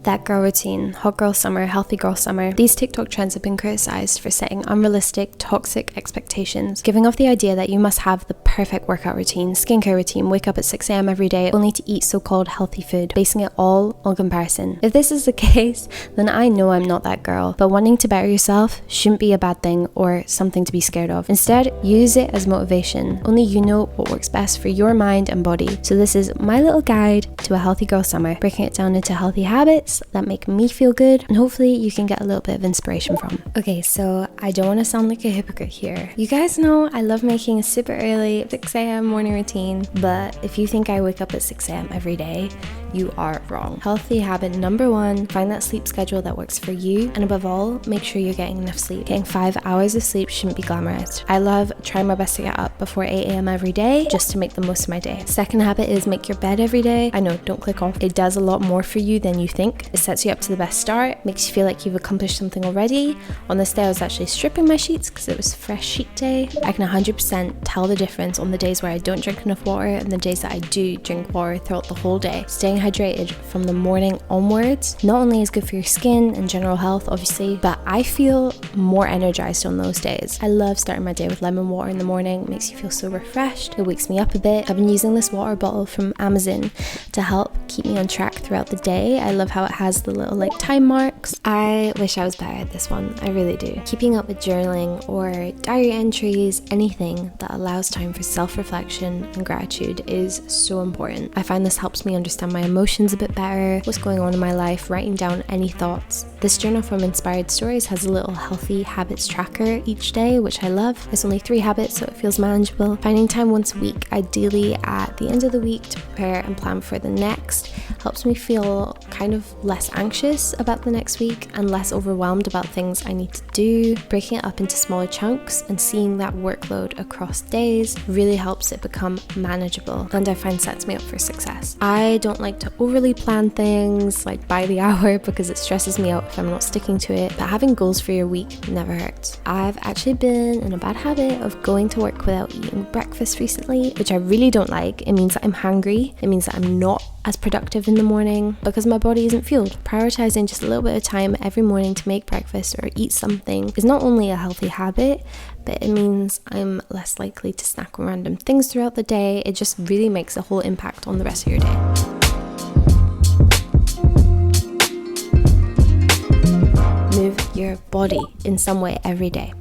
That girl routine, hot girl summer, healthy girl summer. These TikTok trends have been criticized for setting unrealistic, toxic expectations, giving off the idea that you must have the perfect workout routine, skincare routine, wake up at 6 a.m. every day, only to eat so-called healthy food, basing it all on comparison. If this is the case, then I know I'm not that girl, but wanting to better yourself shouldn't be a bad thing or something to be scared of. Instead, use it as motivation. Only you know what works best for your mind and body. So this is my little guide to a healthy girl summer, breaking it down into healthy habits that make me feel good and hopefully you can get a little bit of inspiration from. Okay, so I don't want to sound like a hypocrite here. You guys know I love making a super early 6 a.m. morning routine, but if you think I wake up at 6 a.m. every day, you are wrong. Healthy habit number 1, find that sleep schedule that works for you, and above all, make sure you're getting enough sleep. Getting 5 hours of sleep shouldn't be glamorized. I love trying my best to get up before 8 a.m. every day just to make the most of my day. Second habit is make your bed every day. I know, don't click off. It does a lot more for you than you think. It sets you up to the best start, makes you feel like you've accomplished something already. On this day, I was actually stripping my sheets because it was fresh sheet day. I can 100% tell the difference on the days where I don't drink enough water and the days that I do drink water throughout the whole day. Staying hydrated from the morning onwards not only is good for your skin and general health, obviously, but I feel more energized on those days. I love starting my day with lemon water in the morning. It makes you feel so refreshed. It wakes me up a bit. I've been using this water bottle from Amazon to help keep me on track throughout the day. I love how it has the little time marks. I wish I was better at this one. I really do. Keeping up with journaling or diary entries, anything that allows time for self-reflection and gratitude is so important. I find this helps me understand my emotions a bit better, what's going on in my life, writing down any thoughts. This journal from Inspired Stories has a little healthy habits tracker each day, which I love. There's only 3 habits, so it feels manageable. Finding time once a week, ideally at the end of the week, to prepare and plan for the next, helps me feel kind of less anxious about the next week and less overwhelmed about things I need to do. Breaking it up into smaller chunks and seeing that workload across days really helps it become manageable, and I find sets me up for success. I don't like to overly plan things like by the hour because it stresses me out if I'm not sticking to it, but having goals for your week never hurts. I've actually been in a bad habit of going to work without eating breakfast recently, which I really don't like. It means that I'm hungry. It means that I'm not as productive in the morning because my body isn't fueled. Prioritizing just a little bit of time every morning to make breakfast or eat something is not only a healthy habit, but it means I'm less likely to snack on random things throughout the day. It just really makes a whole impact on the rest of your day. Move your body in some way every day.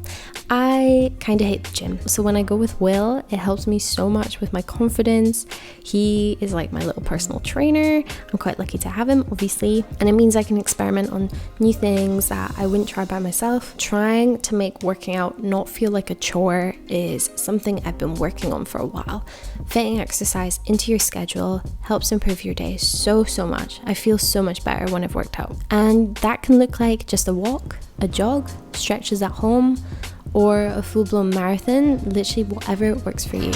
I kind of hate the gym, so when I go with Will, it helps me so much with my confidence. He is like my little personal trainer. I'm quite lucky to have him, obviously, and it means I can experiment on new things that I wouldn't try by myself. Trying to make working out not feel like a chore is something I've been working on for a while. Fitting exercise into your schedule helps improve your day so much. I feel so much better when I've worked out, and that can look like just a walk, a jog, stretches at home, or a full-blown marathon, literally whatever works for you.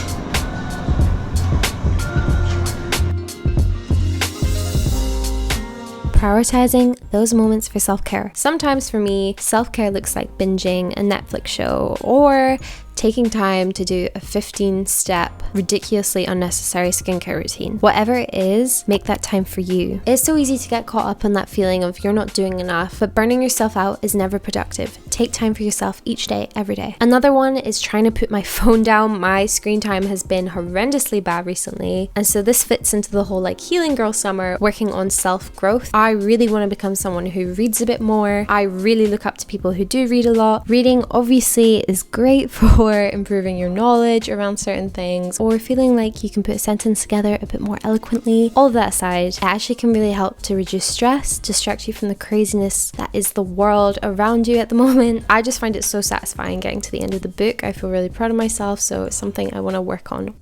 Prioritizing those moments for self-care. Sometimes for me, self-care looks like binging a Netflix show or taking time to do a 15-step, ridiculously unnecessary skincare routine. Whatever it is, make that time for you. It's so easy to get caught up in that feeling of you're not doing enough, but burning yourself out is never productive. Take time for yourself each day, every day. Another one is trying to put my phone down. My screen time has been horrendously bad recently, and so this fits into the whole healing girl summer, working on self-growth. I really want to become someone who reads a bit more. I really look up to people who do read a lot. Reading obviously is great for improving your knowledge around certain things, or feeling like you can put a sentence together a bit more eloquently. All of that aside, it actually can really help to reduce stress, distract you from the craziness that is the world around you at the moment. I just find it so satisfying getting to the end of the book. I feel really proud of myself, so it's something I want to work on.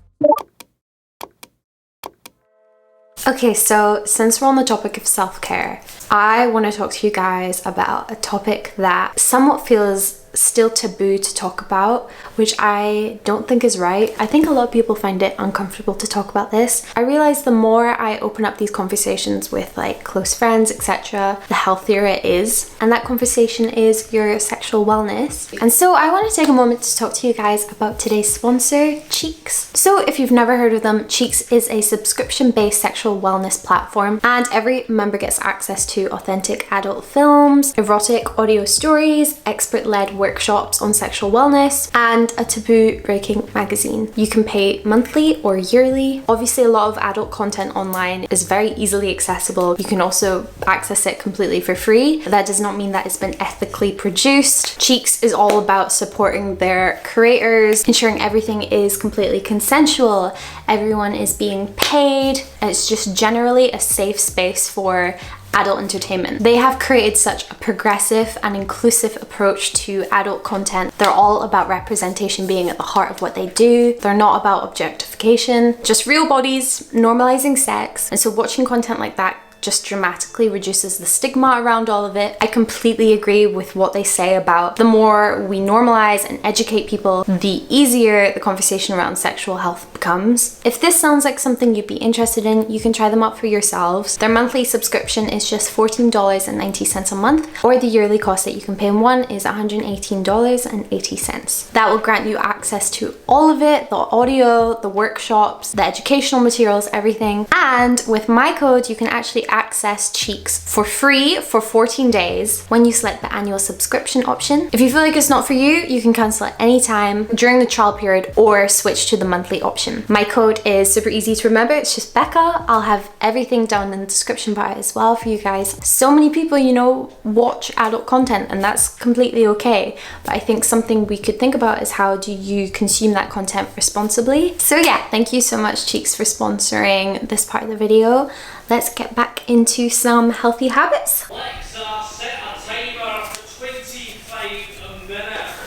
Okay, so since we're on the topic of self-care, I want to talk to you guys about a topic that somewhat feels still taboo to talk about, which I don't think is right. I think a lot of people find it uncomfortable to talk about this. I realize the more I open up these conversations with like close friends, etc., the healthier it is. And that conversation is your sexual wellness. And so I want to take a moment to talk to you guys about today's sponsor, CHEEX. So if you've never heard of them, CHEEX is a subscription-based sexual wellness platform, and every member gets access to authentic adult films, erotic audio stories, expert-led workshops on sexual wellness, and a taboo-breaking magazine. You can pay monthly or yearly. Obviously, a lot of adult content online is very easily accessible. You can also access it completely for free. That does not mean that it's been ethically produced. CHEEX is all about supporting their creators, ensuring everything is completely consensual, everyone is being paid, and it's just generally a safe space for adult entertainment. They have created such a progressive and inclusive approach to adult content. They're all about representation being at the heart of what they do. They're not about objectification, just real bodies, normalizing sex. And so watching content like that just dramatically reduces the stigma around all of it. I completely agree with what they say about the more we normalize and educate people, the easier the conversation around sexual health becomes. If this sounds like something you'd be interested in, you can try them out for yourselves. Their monthly subscription is just $14.90 a month, or the yearly cost that you can pay in one is $118.80. That will grant you access to all of it, the audio, the workshops, the educational materials, everything. And with my code, you can actually access CHEEX for free for 14 days when you select the annual subscription option. If you feel like it's not for you, you can cancel at any time during the trial period or switch to the monthly option. My code is super easy to remember. It's just Becca. I'll have everything down in the description bar as well for you guys. So many people, you know, watch adult content, and that's completely okay. But I think something we could think about is how do you consume that content responsibly? So yeah, thank you so much, CHEEX, for sponsoring this part of the video. Let's get back into some healthy habits. Alexa, set a timer for 25 minutes.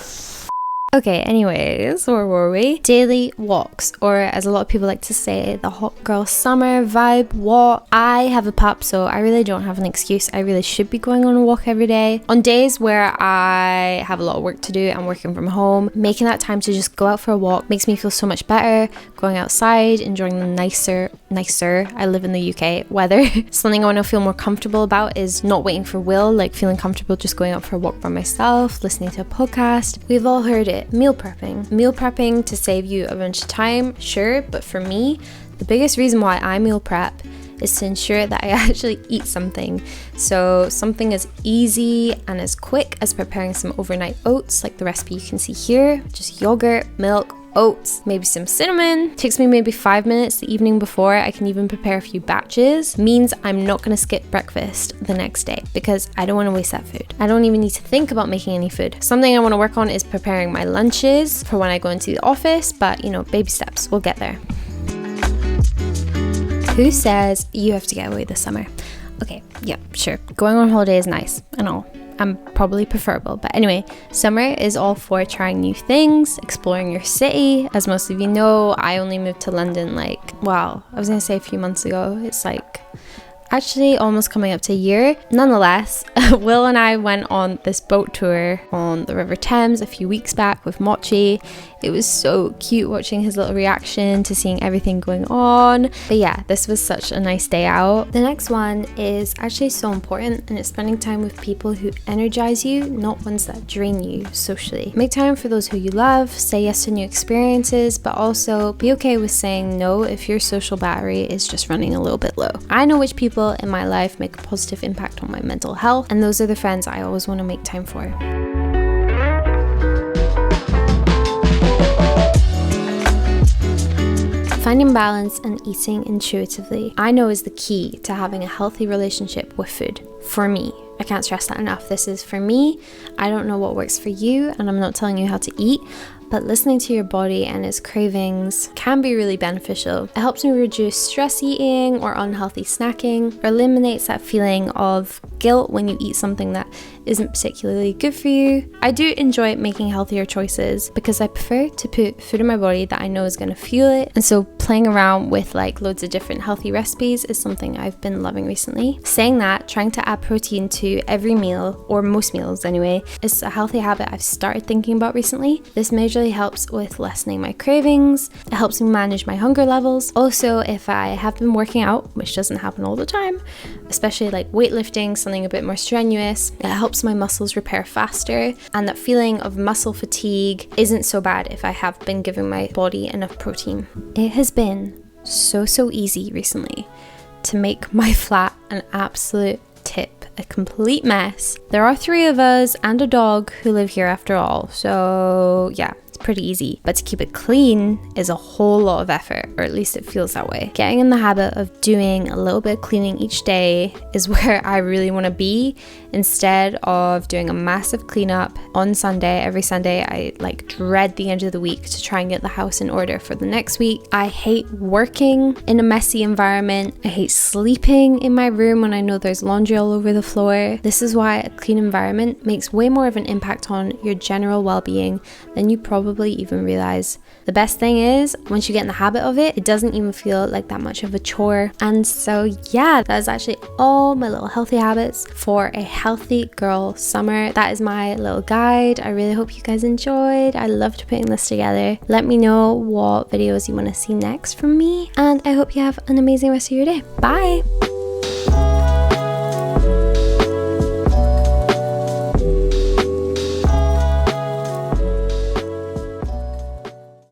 Okay, anyways, where were we? Daily walks, or as a lot of people like to say, the hot girl summer vibe walk. I have a pup, so I really don't have an excuse. I really should be going on a walk every day. On days where I have a lot of work to do and working from home, making that time to just go out for a walk makes me feel so much better. Going outside, enjoying the nicer, I live in the UK, weather. Something I want to feel more comfortable about is not waiting for Will, like feeling comfortable just going out for a walk by myself, listening to a podcast. We've all heard it. Meal prepping. Meal prepping to save you a bunch of time, sure, but for me, the biggest reason why I meal prep is to ensure that I actually eat something. So something as easy and as quick as preparing some overnight oats, like the recipe you can see here, just yogurt, milk, oats, maybe some cinnamon. Takes me maybe 5 minutes the evening before. I can even prepare a few batches. Means I'm not going to skip breakfast the next day because I don't want to waste that food. I don't even need to think about making any food. Something I want to work on is preparing my lunches for when I go into the office, but you know, baby steps, we'll get there. Who says you have to get away this summer? Okay, yeah, sure. Going on holiday is nice and all. I'm probably preferable, but anyway, summer is all for trying new things, exploring your city. As most of you know, I only moved to London I was gonna say a few months ago. It's like actually almost coming up to a year. Nonetheless, Will and I went on this boat tour on the River Thames a few weeks back with Mochi. It was so cute watching his little reaction to seeing everything going on. But yeah, this was such a nice day out. The next one is actually so important, and it's spending time with people who energize you, not ones that drain you socially. Make time for those who you love, say yes to new experiences, but also be okay with saying no if your social battery is just running a little bit low. I know which people in my life make a positive impact on my mental health, and those are the friends I always want to make time for. Finding balance and eating intuitively, I know, is the key to having a healthy relationship with food. For me, I can't stress that enough. This is for me. I don't know what works for you, and I'm not telling you how to eat, but listening to your body and its cravings can be really beneficial. It helps me reduce stress eating or unhealthy snacking, or eliminates that feeling of guilt when you eat something that isn't particularly good for you. I do enjoy making healthier choices because I prefer to put food in my body that I know is going to fuel it, and so playing around with like loads of different healthy recipes is something I've been loving recently. Saying that, trying to add protein to every meal, or most meals anyway, is a healthy habit I've started thinking about recently. This majorly helps with lessening my cravings. It helps me manage my hunger levels. Also, if I have been working out, which doesn't happen all the time, especially like weightlifting, something a bit more strenuous, it helps my muscles repair faster, and that feeling of muscle fatigue isn't so bad if I have been giving my body enough protein. It has been so easy recently to make my flat an absolute tip, a complete mess. There are 3 of us and a dog who live here after all, so yeah, pretty easy, but to keep it clean is a whole lot of effort, or at least it feels that way. Getting in the habit of doing a little bit of cleaning each day is where I really want to be, instead of doing a massive cleanup on Sunday. Every Sunday I like dread the end of the week to try and get the house in order for the next week. I hate working in a messy environment. I hate sleeping in my room when I know there's laundry all over the floor. This is why a clean environment makes way more of an impact on your general well-being than you probably even realize. The best thing is, once you get in the habit of it, it doesn't even feel like that much of a chore. And so yeah, that is actually all my little healthy habits for a healthy girl summer. That is my little guide. I really hope you guys enjoyed. I loved putting this together. Let me know what videos you want to see next from me, and I hope you have an amazing rest of your day. Bye.